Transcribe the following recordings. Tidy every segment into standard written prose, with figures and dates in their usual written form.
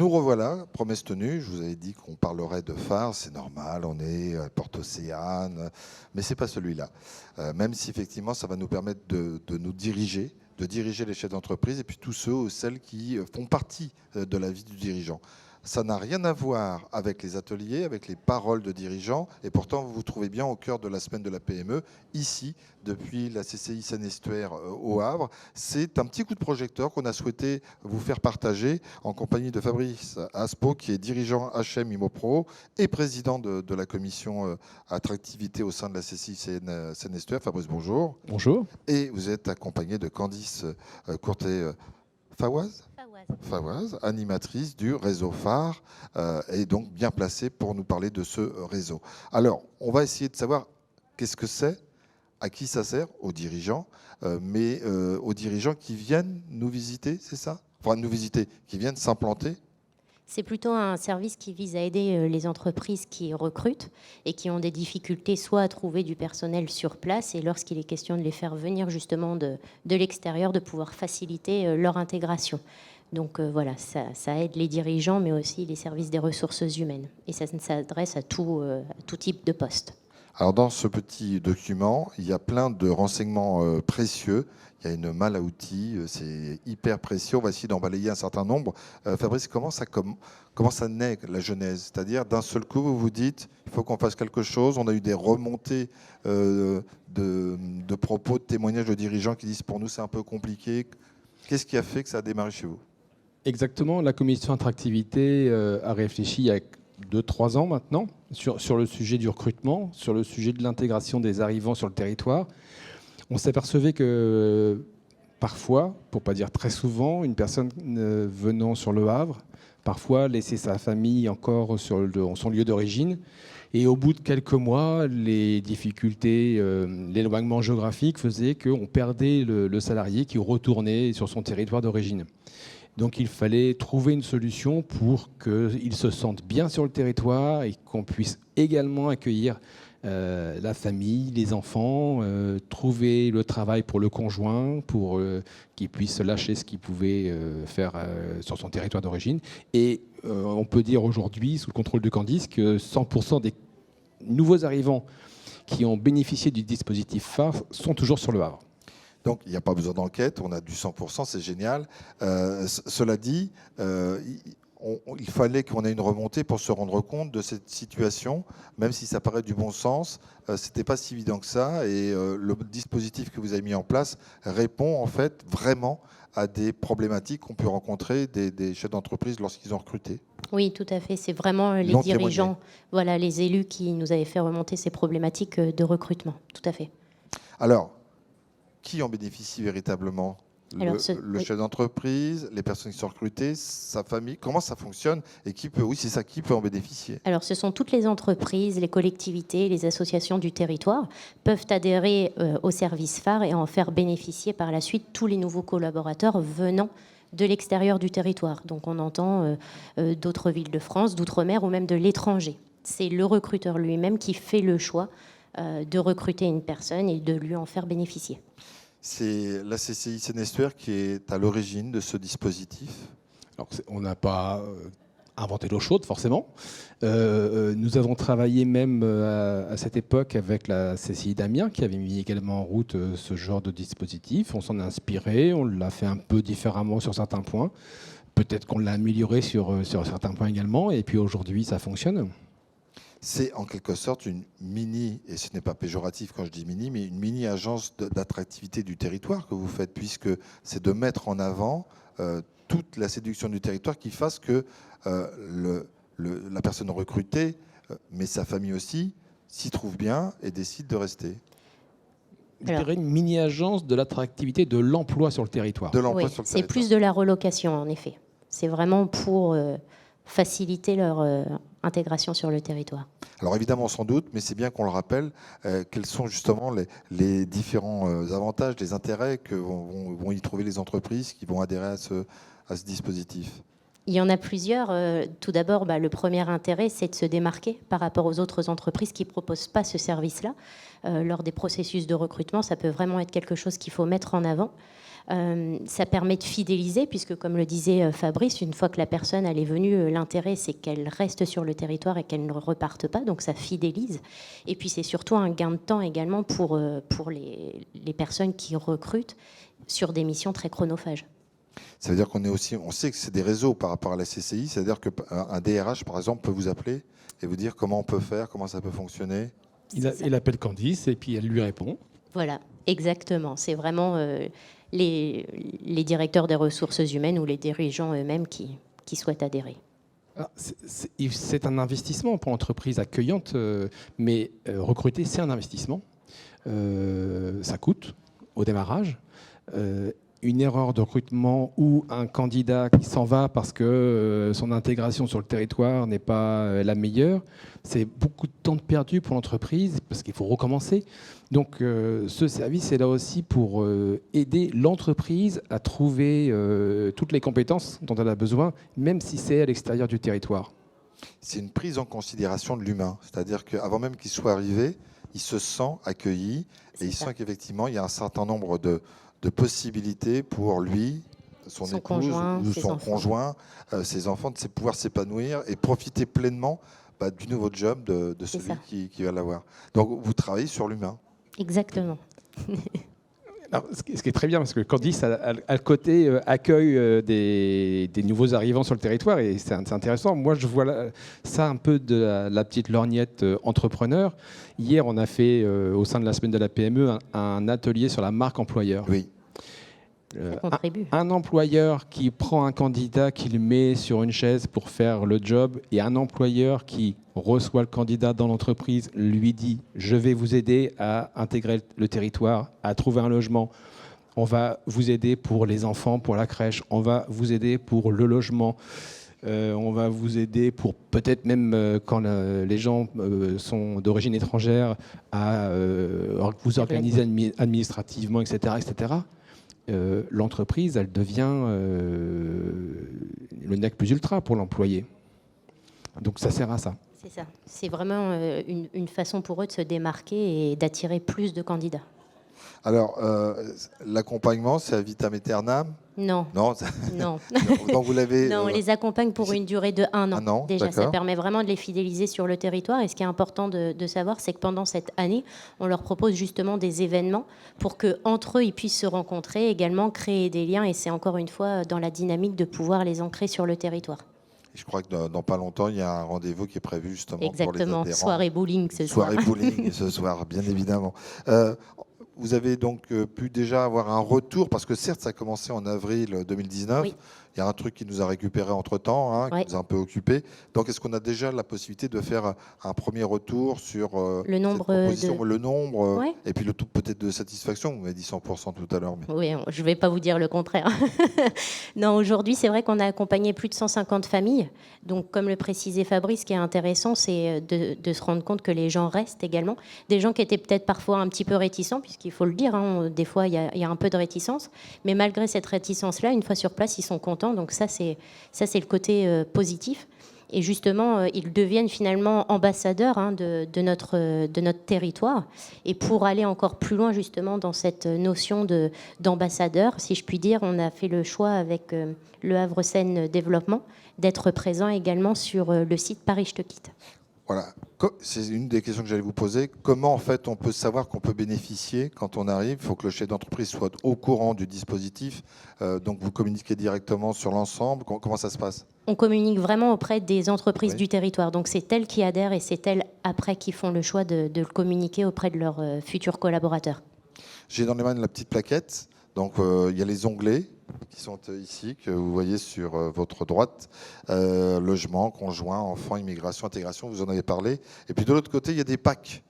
Nous revoilà, promesse tenue, je vous avais dit qu'on parlerait de phare, c'est normal, on est à Porte Océane, mais ce n'est pas celui-là. Même si effectivement ça va nous permettre de nous diriger, de diriger les chefs d'entreprise et puis tous ceux ou celles qui font partie de la vie du dirigeant. Ça n'a rien à voir avec les ateliers, avec les paroles de dirigeants, et pourtant vous vous trouvez bien au cœur de la semaine de la PME, ici, depuis la CCI Seine-Estuaire au Havre. C'est un petit coup de projecteur qu'on a souhaité vous faire partager en compagnie de Fabrice Aspo, qui est dirigeant HM Imopro et président de la commission attractivité au sein de la CCI Seine-Estuaire. Fabrice, bonjour. Bonjour. Et vous êtes accompagné de Candice Courtet-Fawaz, animatrice du réseau phare, et donc bien placée pour nous parler de ce réseau. Alors, on va essayer de savoir qu'est-ce que c'est, à qui ça sert, aux dirigeants, mais aux dirigeants qui viennent nous visiter, c'est ça? Enfin, nous visiter, qui viennent s'implanter. C'est plutôt un service qui vise à aider les entreprises qui recrutent et qui ont des difficultés soit à trouver du personnel sur place et lorsqu'il est question de les faire venir justement de l'extérieur, de pouvoir faciliter leur intégration. Donc voilà, ça aide les dirigeants mais aussi les services des ressources humaines. Et ça s'adresse à tout type de poste. Alors dans ce petit document, il y a plein de renseignements précieux. Il y a une malle à outils, c'est hyper précieux. On va essayer d'en balayer un certain nombre. Fabrice, comment ça naît la genèse? C'est-à-dire d'un seul coup, vous vous dites, il faut qu'on fasse quelque chose. On a eu des remontées de propos, de témoignages de dirigeants qui disent pour nous c'est un peu compliqué. Qu'est-ce qui a fait que ça a démarré chez vous? Exactement, la commission attractivité a réfléchi il y a 2-3 ans maintenant sur le sujet du recrutement, sur le sujet de l'intégration des arrivants sur le territoire. On s'apercevait que parfois, pour ne pas dire très souvent, une personne venant sur le Havre, parfois laissait sa famille encore sur son lieu d'origine. Et au bout de quelques mois, les difficultés, l'éloignement géographique faisait qu'on perdait le salarié qui retournait sur son territoire d'origine. Donc il fallait trouver une solution pour qu'ils se sentent bien sur le territoire et qu'on puisse également accueillir la famille, les enfants, trouver le travail pour le conjoint, pour qu'il puisse lâcher ce qu'il pouvait faire sur son territoire d'origine. Et on peut dire aujourd'hui, sous le contrôle de Candice, que 100% des nouveaux arrivants qui ont bénéficié du dispositif phare sont toujours sur le Havre. Donc, il n'y a pas besoin d'enquête, on a du 100%, c'est génial. Cela dit, il fallait qu'on ait une remontée pour se rendre compte de cette situation, même si ça paraît du bon sens, ce n'était pas si évident que ça, et le dispositif que vous avez mis en place répond en fait vraiment à des problématiques qu'ont pu rencontrer des chefs d'entreprise lorsqu'ils ont recruté. Oui, tout à fait. C'est vraiment les dirigeants, voilà, les élus qui nous avaient fait remonter ces problématiques de recrutement. Tout à fait. Alors, qui en bénéficie véritablement? Le chef d'entreprise, les personnes qui sont recrutées, sa famille, comment ça fonctionne et qui peut, oui, c'est ça, qui peut en bénéficier? Alors, ce sont toutes les entreprises, les collectivités, les associations du territoire peuvent adhérer au service phare et en faire bénéficier par la suite tous les nouveaux collaborateurs venant de l'extérieur du territoire. Donc, on entend d'autres villes de France, d'outre-mer ou même de l'étranger. C'est le recruteur lui-même qui fait le choix de recruter une personne et de lui en faire bénéficier. C'est la CCI Seine-Estuaire qui est à l'origine de ce dispositif? Alors, on n'a pas inventé l'eau chaude, forcément. Nous avons travaillé même à cette époque avec la CCI d'Amiens, qui avait mis également en route ce genre de dispositif. On s'en a inspiré, on l'a fait un peu différemment sur certains points. Peut-être qu'on l'a amélioré sur certains points également. Et puis aujourd'hui, ça fonctionne. C'est en quelque sorte une mini, et ce n'est pas péjoratif quand je dis mini, mais une mini-agence d'attractivité du territoire que vous faites, puisque c'est de mettre en avant toute la séduction du territoire qui fasse que la personne recrutée, mais sa famille aussi, s'y trouve bien et décide de rester. Je dirais une mini-agence de l'attractivité de l'emploi sur le territoire. Oui, c'est plus de la relocation, en effet. C'est vraiment pour faciliter leur intégration sur le territoire. Alors évidemment, sans doute, mais c'est bien qu'on le rappelle, quels sont justement les différents avantages, les intérêts que vont y trouver les entreprises qui vont adhérer à ce dispositif? Il y en a plusieurs. Tout d'abord, le premier intérêt, c'est de se démarquer par rapport aux autres entreprises qui ne proposent pas ce service-là. Lors des processus de recrutement, ça peut vraiment être quelque chose qu'il faut mettre en avant. Ça permet de fidéliser, puisque comme le disait Fabrice, une fois que la personne elle est venue, l'intérêt c'est qu'elle reste sur le territoire et qu'elle ne reparte pas, donc ça fidélise. Et puis c'est surtout un gain de temps également pour les personnes qui recrutent sur des missions très chronophages. Ça veut dire on sait que c'est des réseaux par rapport à la CCI, c'est-à-dire qu'un DRH, par exemple, peut vous appeler et vous dire comment on peut faire, comment ça peut fonctionner. Il appelle Candice et puis elle lui répond. Voilà, exactement. C'est vraiment les directeurs des ressources humaines ou les dirigeants eux-mêmes qui souhaitent adhérer. C'est un investissement pour l'entreprise accueillante, mais recruter, c'est un investissement. Ça coûte au démarrage. Une erreur de recrutement ou un candidat qui s'en va parce que son intégration sur le territoire n'est pas la meilleure, c'est beaucoup de temps perdu pour l'entreprise parce qu'il faut recommencer. Donc ce service est là aussi pour aider l'entreprise à trouver toutes les compétences dont elle a besoin, même si c'est à l'extérieur du territoire. C'est une prise en considération de l'humain, c'est-à-dire qu'avant même qu'il soit arrivé, il se sent accueilli et il sent qu'effectivement il y a un certain nombre de possibilités pour lui, son épouse conjoint, ou son conjoint, ses enfants, de pouvoir s'épanouir et profiter pleinement du nouveau job de celui qui va l'avoir. Donc vous travaillez sur l'humain. Exactement. Alors, ce qui est très bien, parce que Candice a le côté accueil des nouveaux arrivants sur le territoire, et c'est intéressant. Moi, je vois ça un peu de la petite lorgnette entrepreneur. Hier, on a fait, au sein de la semaine de la PME, un atelier sur la marque employeur. Oui. Un employeur qui prend un candidat, qui le met sur une chaise pour faire le job, et un employeur qui reçoit le candidat dans l'entreprise, lui dit « je vais vous aider à intégrer le territoire, à trouver un logement, on va vous aider pour les enfants, pour la crèche, on va vous aider pour le logement, on va vous aider pour peut-être même quand les gens sont d'origine étrangère à vous organiser administrativement, etc. etc. » L'entreprise, elle devient le nec plus ultra pour l'employé. Donc ça sert à ça. C'est ça. C'est vraiment une façon pour eux de se démarquer et d'attirer plus de candidats. Alors, l'accompagnement, c'est à vitam aeternam ? Non. Non. Non. Donc vous l'avez. Non, on les accompagne pour une durée de 1 an. Un an, déjà, d'accord. ça permet vraiment de les fidéliser sur le territoire. Et ce qui est important de savoir, c'est que pendant cette année, on leur propose justement des événements pour qu'entre eux, ils puissent se rencontrer, également créer des liens. Et c'est encore une fois dans la dynamique de pouvoir les ancrer sur le territoire. Je crois que dans pas longtemps, il y a un rendez-vous qui est prévu justement pour les Exactement, adhérents. soirée bowling ce soir. Soirée bowling ce soir, bien évidemment. Vous avez donc pu déjà avoir un retour, parce que certes, ça a commencé en avril 2019. Oui. Il y a un truc qui nous a récupéré entre-temps, qui nous a un peu occupé. Donc, est-ce qu'on a déjà la possibilité de faire un premier retour sur le nombre cette proposition, le nombre, Ouais. et puis le taux peut-être de satisfaction? Vous m'avez dit 100% tout à l'heure. Mais... Oui, je ne vais pas vous dire le contraire. Non, aujourd'hui, c'est vrai qu'on a accompagné plus de 150 familles. Donc, comme le précisait Fabrice, ce qui est intéressant, c'est de se rendre compte que les gens restent également. Des gens qui étaient peut-être parfois un petit peu réticents, puisqu'il faut le dire, des fois, il y a un peu de réticence. Mais malgré cette réticence-là, une fois sur place, ils sont contents. Donc ça, c'est le côté positif. Et justement, ils deviennent finalement ambassadeurs de notre territoire. Et pour aller encore plus loin, justement, dans cette notion d'ambassadeur, si je puis dire, on a fait le choix avec le Havre Seine Développement d'être présent également sur le site Paris Je Te Quitte. Voilà, c'est une des questions que j'allais vous poser. Comment en fait on peut savoir qu'on peut bénéficier quand on arrive? Il faut que le chef d'entreprise soit au courant du dispositif. Donc vous communiquez directement sur l'ensemble. Comment ça se passe? On communique vraiment auprès des entreprises du territoire. Donc c'est elles qui adhèrent et c'est elles après qui font le choix de le communiquer auprès de leurs futurs collaborateurs. J'ai dans les mains la petite plaquette. Donc il y a les onglets qui sont ici, que vous voyez sur votre droite. Logement, conjoint, enfants, immigration, intégration, vous en avez parlé. Et puis de l'autre côté, il y a des packs.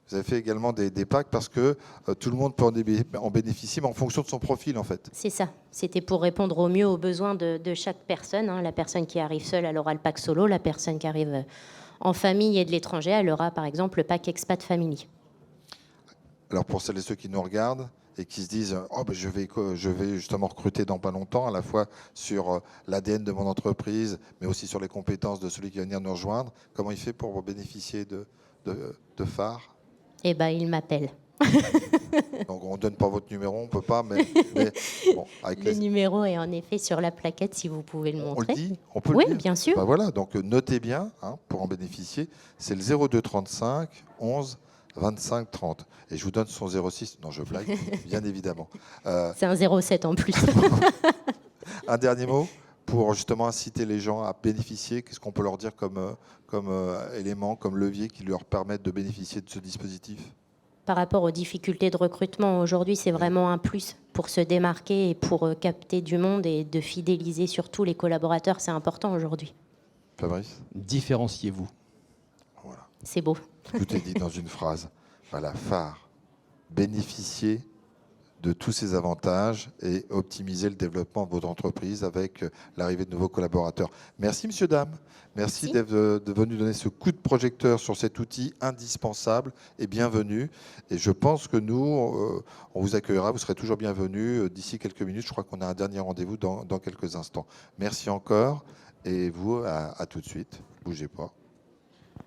Vous avez fait également des packs parce que tout le monde peut en bénéficier, mais en fonction de son profil, en fait. C'est ça. C'était pour répondre au mieux aux besoins de chaque personne. La personne qui arrive seule, elle aura le pack solo. La personne qui arrive en famille et de l'étranger, elle aura par exemple le pack expat family. Alors pour celles et ceux qui nous regardent, et qui se disent je vais justement recruter dans pas longtemps, à la fois sur l'ADN de mon entreprise, mais aussi sur les compétences de celui qui va venir nous rejoindre. Comment il fait pour bénéficier de Phare? Eh bien, il m'appelle. Donc on ne donne pas votre numéro, on ne peut pas, mais bon, avec Le numéro est en effet sur la plaquette si vous pouvez le on le montrer. dit, on peut Oui, le dire. bien sûr. Ben voilà, donc notez bien pour en bénéficier. C'est le 02 35 11 25 30. Et je vous donne son 06. Non, je blague, bien évidemment. C'est un 07 en plus. Un dernier mot pour justement inciter les gens à bénéficier. Qu'est-ce qu'on peut leur dire comme élément, comme levier qui leur permettent de bénéficier de ce dispositif? Par rapport aux difficultés de recrutement, aujourd'hui, c'est vraiment un plus pour se démarquer et pour capter du monde et de fidéliser surtout les collaborateurs. C'est important aujourd'hui. Fabrice? Différenciez-vous. Voilà. C'est beau. Tout est dit dans une phrase. Voilà, phare. Bénéficier de tous ces avantages et optimiser le développement de votre entreprise avec l'arrivée de nouveaux collaborateurs. Merci, monsieur, dame. Merci d'être venu donner ce coup de projecteur sur cet outil indispensable et bienvenue. Et je pense que nous, on vous accueillera. Vous serez toujours bienvenus d'ici quelques minutes. Je crois qu'on a un dernier rendez-vous dans quelques instants. Merci encore. Et vous, à tout de suite. Bougez pas.